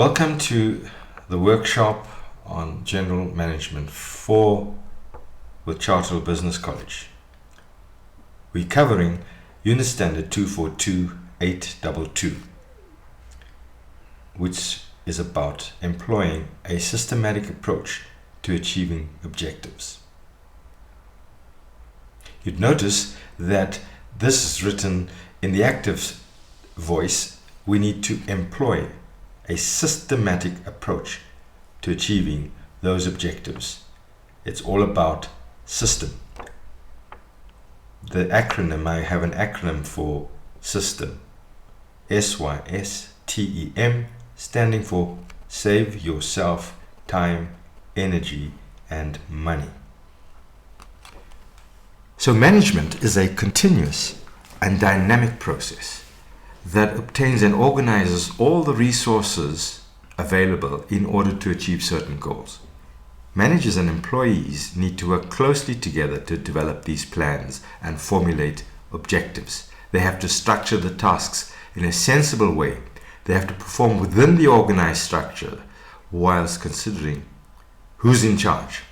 Welcome to the workshop on General Management 4 with Chartwell Business College. We're covering Unit Standard 242822, which is about employing a systematic approach to achieving objectives. You'd notice that this is written in the active voice. We need to employ a systematic approach to achieving those objectives. It's all about system. The acronym, I have an acronym for system, SYSTEM, standing for Save Yourself Time, Energy and Money. So management is a continuous and dynamic process that obtains and organizes all the resources available in order to achieve certain goals. Managers and employees need to work closely together to develop these plans and formulate objectives. They have to structure the tasks in a sensible way. They have to perform within the organized structure whilst considering who's in charge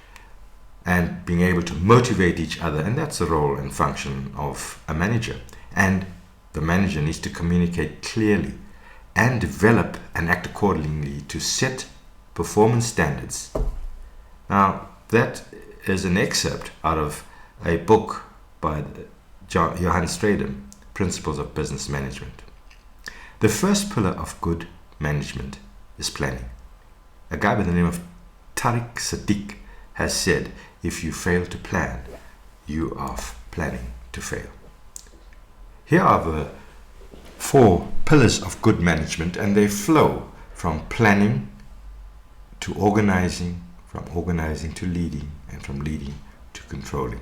and being able to motivate each other. And that's the role and function of a manager. And the manager needs to communicate clearly and develop and act accordingly to set performance standards. Now, that is an excerpt out of a book by Johan Stradom, Principles of Business Management. The first pillar of good management is planning. A guy by the name of Tariq Sadiq has said, if you fail to plan, you are planning to fail. Here are the 4 pillars of good management, and they flow from planning to organizing, from organizing to leading, and from leading to controlling.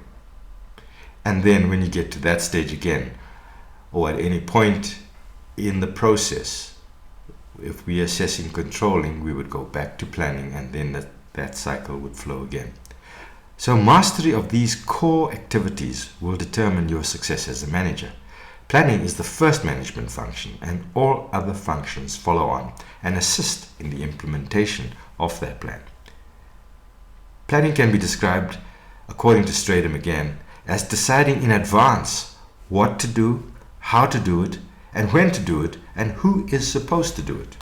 And then when you get to that stage again, or at any point in the process, if we are assessing controlling, we would go back to planning, and then that cycle would flow again. So mastery of these core activities will determine your success as a manager. Planning is the first management function, and all other functions follow on and assist in the implementation of that plan. Planning can be described, according to Stradom again, as deciding in advance what to do, how to do it, and when to do it, and who is supposed to do it.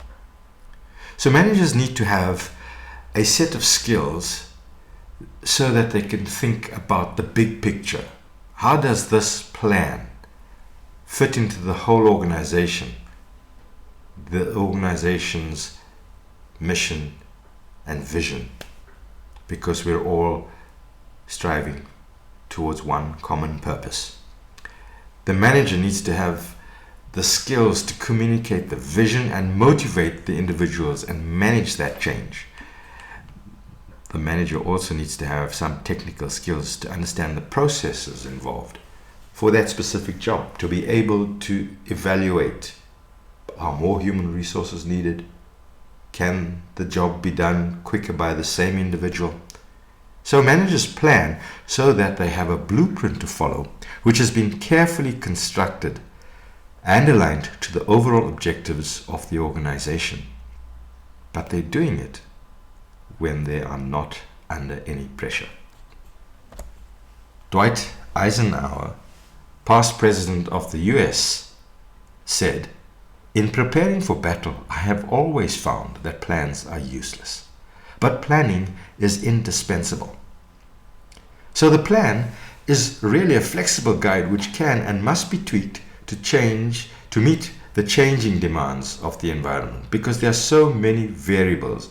So managers need to have a set of skills so that they can think about the big picture. How does this plan fit into the whole organization, the organization's mission and vision? Because we're all striving towards one common purpose. The manager needs to have the skills to communicate the vision and motivate the individuals and manage that change. The manager also needs to have some technical skills to understand the processes involved for that specific job, to be able to evaluate, are more human resources needed? Can the job be done quicker by the same individual? So managers plan so that they have a blueprint to follow, which has been carefully constructed and aligned to the overall objectives of the organization. But they're doing it when they are not under any pressure. Dwight Eisenhower, past president of the US, said, "In preparing for battle, I have always found that plans are useless, but planning is indispensable." So the plan is really a flexible guide which can and must be tweaked to meet the changing demands of the environment, because there are so many variables.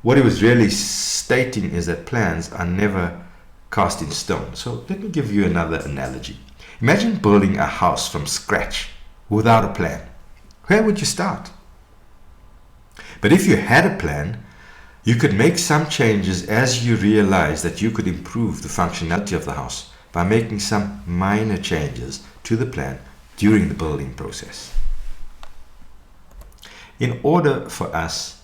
What he was really stating is that plans are never cast in stone. So let me give you another analogy. Imagine building a house from scratch without a plan. Where would you start? But if you had a plan, you could make some changes as you realize that you could improve the functionality of the house by making some minor changes to the plan during the building process. In order for us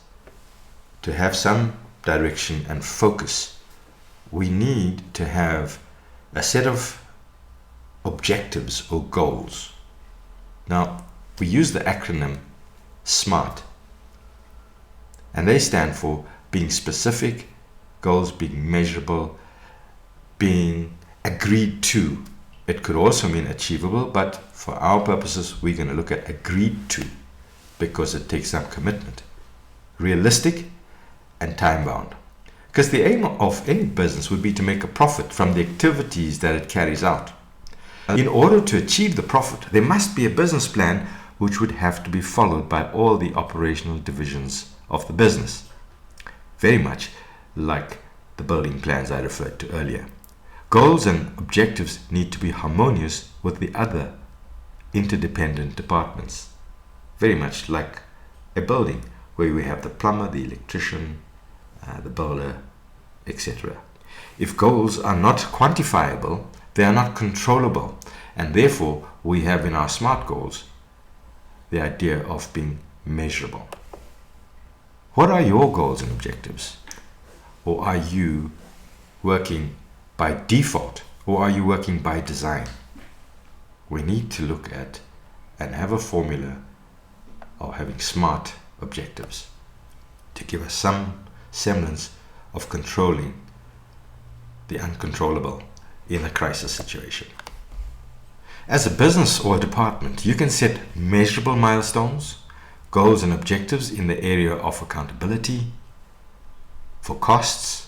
to have some direction and focus, we need to have a set of objectives or goals. Now, we use the acronym SMART. And they stand for being specific, goals being measurable, being agreed to. It could also mean achievable, but for our purposes, we're going to look at agreed to because it takes some commitment. Realistic and time-bound. Because the aim of any business would be to make a profit from the activities that it carries out. In order to achieve the profit, there must be a business plan which would have to be followed by all the operational divisions of the business. Very much like the building plans I referred to earlier. Goals and objectives need to be harmonious with the other interdependent departments. Very much like a building where we have the plumber, the electrician, the builder, etc. If goals are not quantifiable, they are not controllable, and therefore we have in our SMART goals the idea of being measurable. What are your goals and objectives? Or are you working by default, or are you working by design? We need to look at and have a formula of having SMART objectives to give us some semblance of controlling the uncontrollable in a crisis situation. As a business or a department, you can set measurable milestones, goals and objectives in the area of accountability, for costs,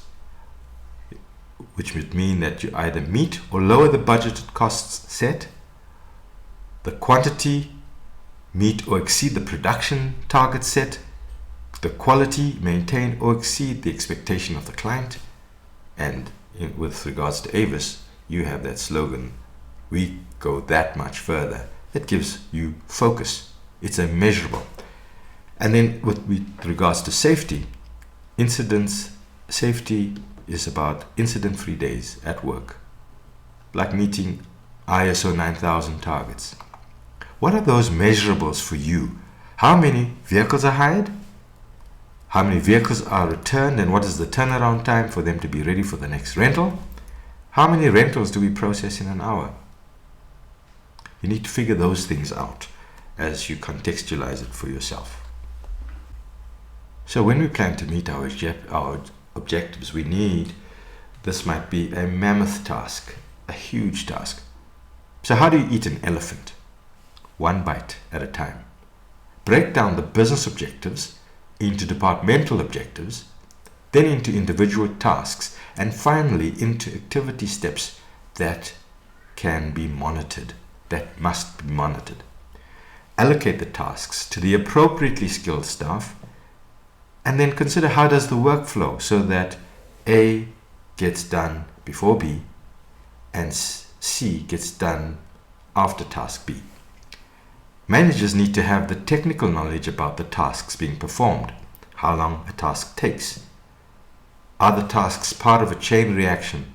which would mean that you either meet or lower the budgeted costs set, the quantity, meet or exceed the production target set, the quality, maintain or exceed the expectation of the client, and with regards to Avis, you have that slogan, we go that much further. It gives you focus. It's a measurable. And then with regards to safety, safety is about incident-free days at work, like meeting ISO 9000 targets. What are those measurables for you? How many vehicles are hired? How many vehicles are returned, and what is the turnaround time for them to be ready for the next rental? How many rentals do we process in an hour? You need to figure those things out as you contextualize it for yourself. So when we plan to meet our objectives, this might be a mammoth task, a huge task. So how do you eat an elephant? One bite at a time. Break down the business objectives into departmental objectives, then into individual tasks, and finally into activity steps that can be monitored, that must be monitored. Allocate the tasks to the appropriately skilled staff, and then consider how does the work flow so that A gets done before B and C gets done after task B. Managers need to have the technical knowledge about the tasks being performed, how long a task takes. Are the tasks part of a chain reaction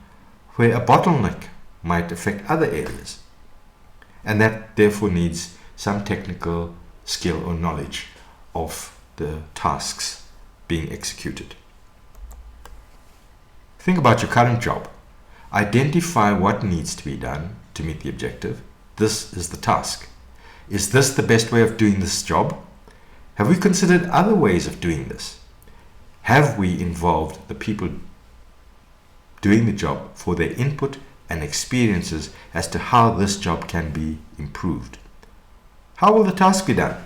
where a bottleneck might affect other areas? And that therefore needs some technical skill or knowledge of the tasks being executed. Think about your current job. Identify what needs to be done to meet the objective. This is the task. Is this the best way of doing this job? Have we considered other ways of doing this? Have we involved the people doing the job for their input and experiences as to how this job can be improved? How will the task be done?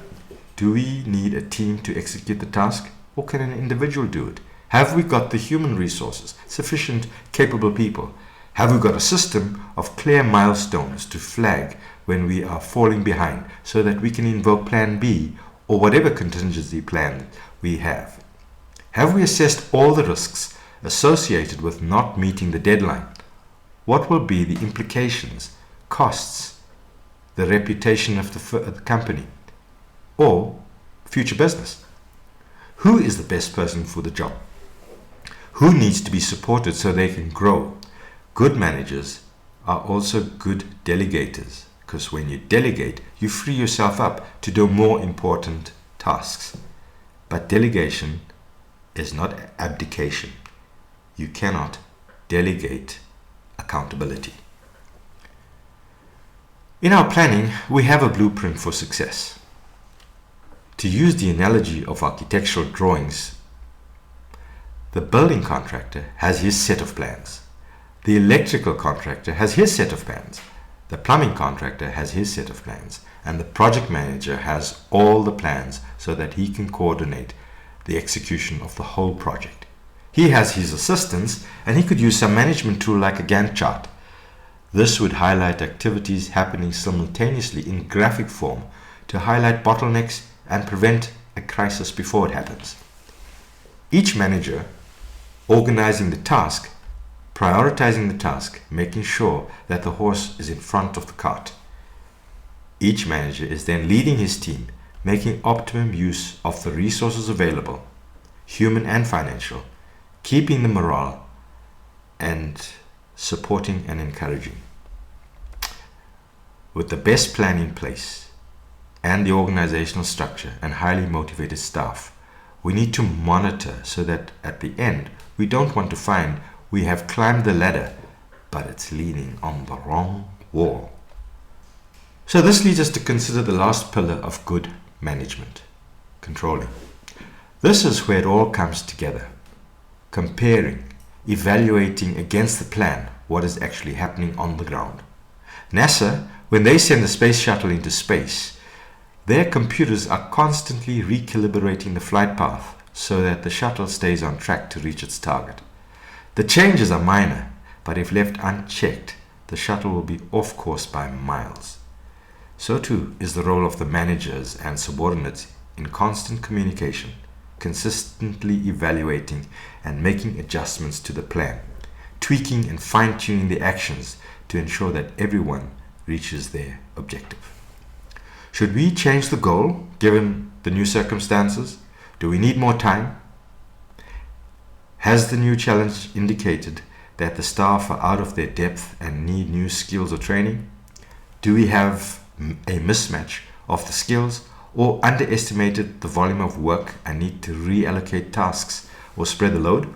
Do we need a team to execute the task, or can an individual do it? Have we got the human resources, sufficient capable people? Have we got a system of clear milestones to flag when we are falling behind so that we can invoke plan B or whatever contingency plan we have? Have we assessed all the risks associated with not meeting the deadline? What will be the implications, costs, the reputation of the company, or future business? Who is the best person for the job? Who needs to be supported so they can grow? Good managers are also good delegators, because when you delegate, you free yourself up to do more important tasks. But delegation is not abdication. You cannot delegate accountability. In our planning, we have a blueprint for success. To use the analogy of architectural drawings, The building contractor has his set of plans. The electrical contractor has his set of plans. The plumbing contractor has his set of plans. And the project manager has all the plans so that he can coordinate the execution of the whole project. He has his assistants, and he could use some management tool like a Gantt chart. This would highlight activities happening simultaneously in graphic form to highlight bottlenecks and prevent a crisis before it happens. Each manager organizing the task, prioritizing the task, making sure that the horse is in front of the cart. Each manager is then leading his team, making optimum use of the resources available, human and financial, keeping the morale, and supporting and encouraging. With the best plan in place and the organizational structure and highly motivated staff, we need to monitor so that at the end we don't want to find we have climbed the ladder but it's leaning on the wrong wall. So this leads us to consider the last pillar of good management, controlling. This is where it all comes together. Comparing, evaluating against the plan what is actually happening on the ground. NASA, when they send the space shuttle into space, their computers are constantly recalibrating the flight path so that the shuttle stays on track to reach its target. The changes are minor, but if left unchecked, the shuttle will be off course by miles. So too is the role of the managers and subordinates in constant communication, consistently evaluating and making adjustments to the plan, tweaking and fine-tuning the actions to ensure that everyone reaches their objective. Should we change the goal given the new circumstances? Do we need more time? Has the new challenge indicated that the staff are out of their depth and need new skills or training? Do we have a mismatch of the skills or underestimated the volume of work and need to reallocate tasks or spread the load?